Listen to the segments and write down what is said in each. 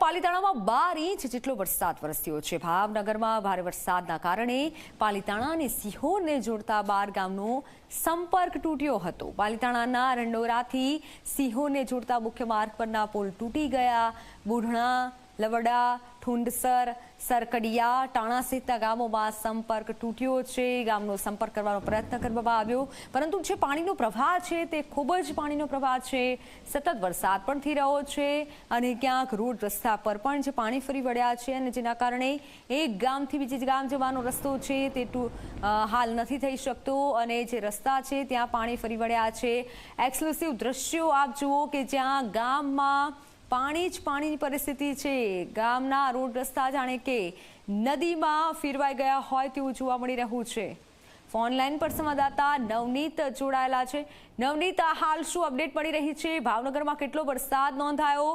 પાલિતાણામાં 12 inch જેટલો વરસાદ વરસ્યો છે। ભાવનગરમાં ભારે વરસાદના કારણે પાલિતાણા અને સિહોરને જોડતા 12 ગામનો સંપર્ક તૂટ્યો હતો। પાલિતાણાના રંડોરાથી સિહોરને જોડતા મુખ્ય માર્ગ પરના પુલ તૂટી ગયા। બુઢણા, લવડા, ઠુંડસર, સરકડિયા, ટાણા સહિતના ગામોમાં સંપર્ક તૂટ્યો છે। ગામનો સંપર્ક કરવાનો પ્રયત્ન કરવામાં આવ્યો, પરંતુ જે પાણીનો પ્રવાહ છે તે ખૂબ જ પાણીનો પ્રવાહ છે। સતત વરસાદ પણ થઈ રહ્યો છે અને ક્યાંક રોડ રસ્તા પર પણ જે પાણી ફરી વળ્યા છે અને જેના કારણે એક ગામથી બીજે ગામ જવાનો રસ્તો છે તે હાલ નથી થઈ શકતો અને જે રસ્તા છે ત્યાં પાણી ફરી વળ્યા છે। એક્સક્લુસિવ દ્રશ્યો આપ જુઓ કે જ્યાં ગામમાં પાણી જ પાણીની પરિસ્થિતિ છે। ગામના રોડ રસ્તા જાણે કે નદીમાં ફેરવાઈ ગયા હોય તેવું જોવા મળી રહ્યું છે। ફોન લાઈન પર સંવાદદાતા નવનીત જોડાયેલા છે। નવનીત, આ હાલ શું અપડેટ મળી રહી છે? ભાવનગરમાં કેટલો વરસાદ નોંધાયો?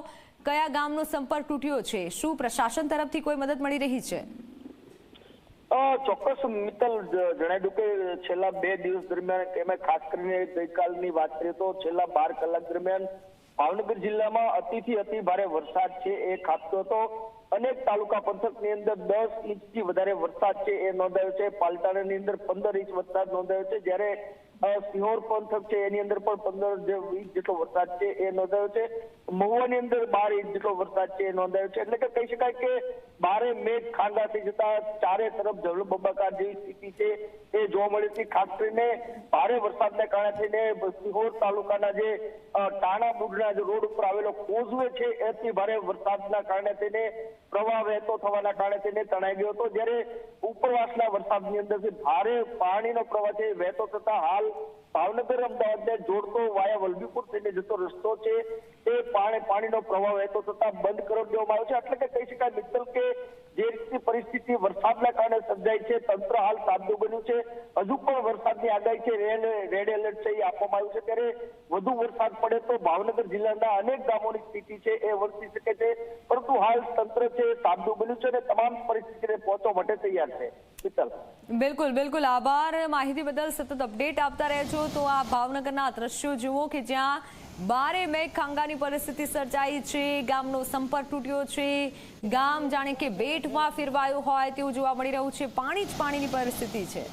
કયા ગામનો સંપર્ક તૂટ્યો છે? શું પ્રશાસન તરફથી કોઈ મદદ મળી રહી છે? ચોક્કસ મિત્તલ, જણાવી દઉં કે છેલ્લા 2 દિવસ દરમિયાન એમાં ખાસ કરીને ગઈકાલની વાત કરીએ તો છેલ્લા 12 કલાક દરમિયાન ભાવનગર જિલ્લામાં અતિથી અતિ ભારે વરસાદ છે એ ખાબક્યો હતો। અનેક તાલુકા પંથકની અંદર 10 ઇંચથી વધારે વરસાદ છે એ નોંધાયો છે। પાલિતાણાની અંદર 15 ઇંચ વરસાદ નોંધાયો છે, જ્યારે સિહોર પંથક છે એની અંદર પણ 15 ઇંચ જેટલો વરસાદ છે એ નોંધાયો છે। મહુવાની અંદર 12 ઇંચ જેટલો વરસાદ છે એ નોંધાયો છે। એટલે કે કહી શકાય કે બારે મેઘ ખાંગા થઈ જતા ચારે તરફ જળબંબાકાર જેવી સ્થિતિ છે એ જોવા મળી હતી। ખાસ કરીને ભારે વરસાદને કારણે થઈને સિહોર તાલુકાના જે ટાણા બુઢણા રોડ ઉપર આવેલો કોઝવે છે એથી ભારે વરસાદના કારણે તેને પ્રવાહ વહેતો થવાના કારણે તેને તણાઈ ગયો હતો, જ્યારે ઉપરવાસના વરસાદની અંદરથી ભારે પાણીનો પ્રવાહ છે વહેતો થતા હાલ ભાવનગર અમદાવાદને જોડતો વાયા વલભીપુર થઈને જતો રસ્તો છે એ પાણીનો પ્રવાહ વહેતો થતા બંધ કરી દેવામાં આવ્યો છે। એટલે કે કહી શકાય મિત્તલ કે જે રીતની પરિસ્થિતિ વરસાદના કારણે સર્જાઈ છે, તંત્ર હાલ સાબદું બન્યું છે। હજુ પણ વરસાદની આગાહી છે, રેડ એલર્ટ છે એ આપવામાં આવ્યું છે, ત્યારે વધુ વરસાદ પડે તો ભાવનગર જિલ્લાના અનેક ગામોની સ્થિતિ છે એ વરસી શકે છે, પરંતુ હાલ તંત્ર છે સાબદું બન્યું છે અને તમામ પરિસ્થિતિને પહોંચવા માટે તૈયાર છે। મિત્તલ, બિલકુલ આભાર માહિતી બદલ। સતત અપડેટ આપતા રહેજો। તો આ ભાવનગરના દ્રશ્યો જુઓ કે જ્યાં બારે મેઘ ખાંગાની પરિસ્થિતિ સર્જાઈ છે, ગામનો સંપર્ક તૂટ્યો છે, ગામ જાણે કે બેટમાં ફેરવાયું હોય તેવું જોવા મળી રહ્યું છે। પાણી જ પાણીની પરિસ્થિતિ છે।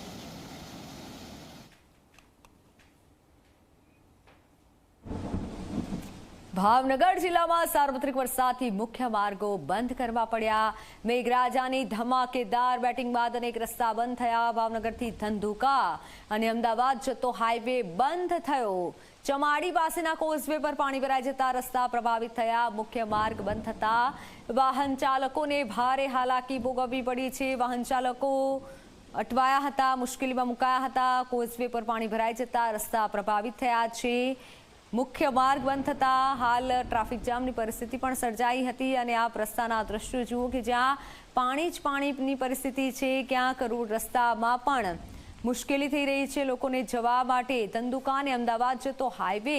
ભાવનગર જિલ્લામાં સાર્વત્રિક વરસાદથી મુખ્ય માર્ગો બંધ કરવા પડ્યા। મેઘરાજાની ધમાકેદાર બેટિંગ બાદ અનેક રસ્તા બંધ થયા। ભાવનગરથી ધંધુકા અને અમદાવાદ જતો હાઈવે બંધ થયો। ચમાડી પાસેના કોઝવે પર પાણી ભરાઈ જતા રસ્તા પ્રભાવિત થયા। મુખ્ય માર્ગ બંધ થતા વાહન ચાલકોને ભારે હાલાકી ભોગવવી પડી છે। વાહન ચાલકો અટવાયા હતા, મુશ્કેલીમાં મુકાયા હતા। કોઝવે પર પાણી ભરાઈ જતા રસ્તા પ્રભાવિત થયા છે। મુખ્ય માર્ગ બંધ થતા હાલ ટ્રાફિક જામની પરિસ્થિતિ પણ સર્જાઈ હતી અને આ રસ્તાના દ્રશ્યો જુઓ કે જ્યાં પાણી જ પાણીની પરિસ્થિતિ છે। ક્યાંક રોડ રસ્તામાં પણ મુશ્કેલી થઈ રહી છે લોકોને જવા માટે। ધંધુકા અને અમદાવાદ જતો હાઈવે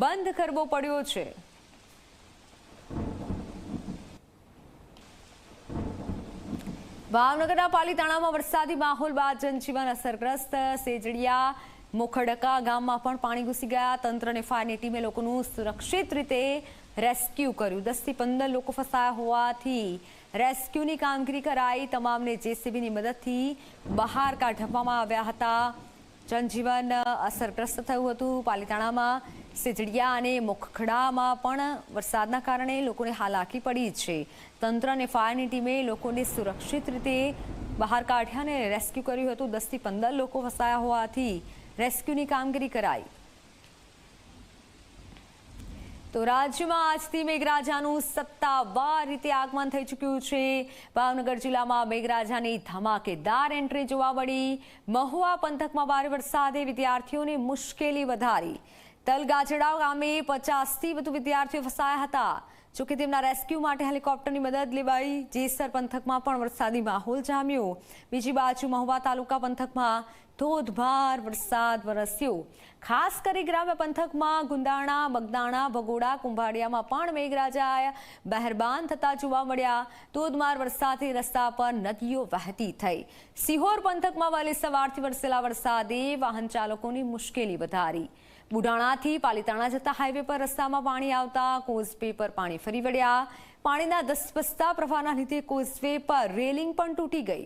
બંધ કરવો પડ્યો છે। ભાવનગરના પાલિતાણામાં વરસાદી માહોલ બાદ જનજીવન અસરગ્રસ્ત। સેજડિયા મોખડકા ગામમાં પણ પાણી ઘૂસી ગયા। તંત્ર અને ફાયરની ટીમે લોકોનું સુરક્ષિત રીતે રેસ્ક્યુ કર્યું। 10 થી 15 લોકો ફસાયા હોવાથી રેસ્ક્યુની કામગીરી કરાઈ। તમામને જેસીબીની મદદથી બહાર કાઢવામાં આવ્યા હતા। જનજીવન અસરગ્રસ્ત થયું હતું। પાલિતાણામાં સેજડિયા અને મોખડામાં પણ વરસાદના કારણે લોકોને હાલાકી પડી છે। તંત્ર અને ફાયરની ટીમે લોકોને સુરક્ષિત રીતે બહાર કાઢ્યા અને રેસ્ક્યુ કર્યું હતું। 10 થી 15 લોકો ફસાયા હોવાથી રેસ્ક્યુની કામગીરી કરાઈ। તો રાજ્યમાં આજથી મેઘરાજાનું સત્તાવાર રીતે આગમન થઈ ચૂક્યું છે। ભાવનગર જિલ્લામાં મેઘરાજાની ધમાકેદાર એન્ટ્રી જોવા મળી। મહુવા પંથકમાં ભારે વરસાદે વિદ્યાર્થીઓને મુશ્કેલી વધારી। તલગાજડા ગામે 50થી વધુ વિદ્યાર્થીઓ ફસાયા હતા, જોકે તેમના રેસ્ક્યુ માટે હેલિકોપ્ટરની મદદ લેવાઈ। જેસર પંથકમાં પણ વરસાદી માહોલ જામ્યો। બીજી બાજુ મહુવા તાલુકા પંથકમાં ધોધમાર વરસાદ વરસ્યો। ખાસ કરી ગ્રામ્ય પંથકમાં ગુંદાણા, બગદાણા, ભગોડા, કુંભાડિયામાં પણ મેઘરાજા મહેરબાન થતા જોવા મળ્યા। ધોધમાર વરસાદથી રસ્તા પર નદીઓ વહેતી થઈ। સિહોર પંથકમાં વહેલી સવારથી વરસેલા વરસાદે વાહન ચાલકોની મુશ્કેલી વધારી। બુઢાણાથી પાલીતાણા જતા હાઈવે પર રસ્તામાં પાણી આવતા કોઝવે પર પાણી ફરી વળ્યા. પાણીના ધસમસતા પ્રવાહના લીધે કોઝવે પર રેલિંગ પણ તૂટી ગઈ.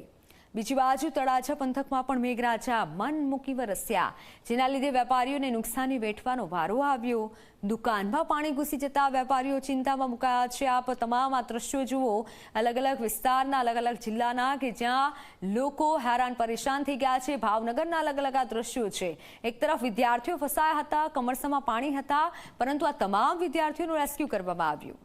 બીજી બાજુ તળાજા પંથકમાં પણ મેઘરાજા મન મૂકી વરસ્યા, જેના લીધે વેપારીઓને નુકસાની વેઠવાનો વારો આવ્યો. દુકાનમાં પાણી ઘૂસી જતા વેપારીઓ ચિંતામાં મુકાયા છે. આપ તમામ આ દ્રશ્યો જુઓ, અલગ અલગ વિસ્તારના, અલગ અલગ જિલ્લાના, કે જ્યાં લોકો હેરાન પરેશાન થઈ ગયા છે. ભાવનગરના અલગ અલગ આ દ્રશ્યો છે. એક તરફ વિદ્યાર્થીઓ ફસાયા હતા, કમરસામાં પાણી હતા, પરંતુ આ તમામ વિદ્યાર્થીઓનું રેસ્ક્યુ કરવામાં આવ્યું.